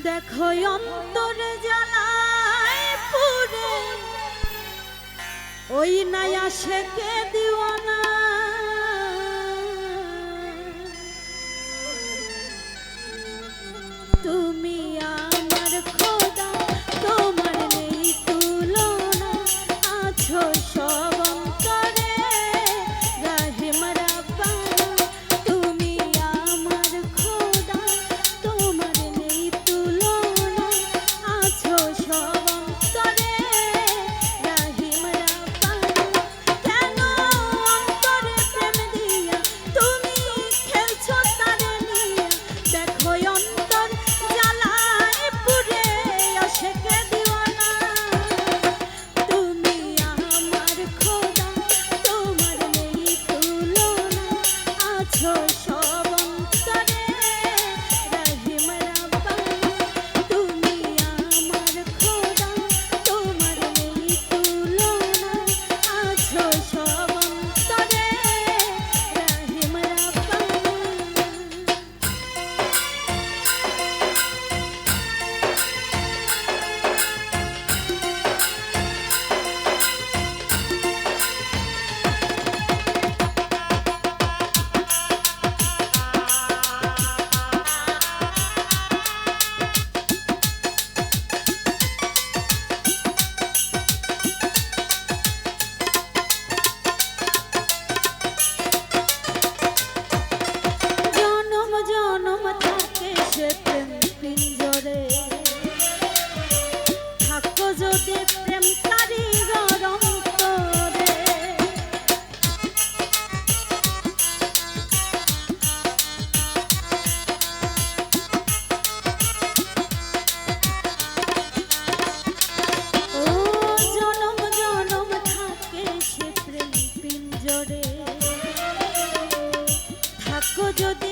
দেখো অন্তরে জ্বালায় পুরে ওই নাই আসে কে দিওয়ানা তুমি আমার খোদা তোমার নেই তুলনা আছো সব অন্তরে রাহিম রাব্বানা তুমি আমার খোদা তোমার নেই তুলনা আছো সব অন্তরে রাহিম রাব্বানা কেন অন্তরে প্রেম দিয়া তুমি খেলছো তারে নিয়া দেখো অন্তর জ্বালায় পুরে আশেকে দিওয়ানা তুমি আমার খোদা তোমার নেই তুলনা আছো সব অন্তরে রাহিম রাব্বানা তুমি আমার খোদা তোমার নেই তুলনা আছো সব অন্তরে রাহিম রাব্বানা জনম জনম থাকে সে প্রেম পিঞ্জরে থাকো যদি প্রেম কারিগর অন্তরে ও জনম জনম থাকে সে প্রেম পিঞ্জরে থাকো যদি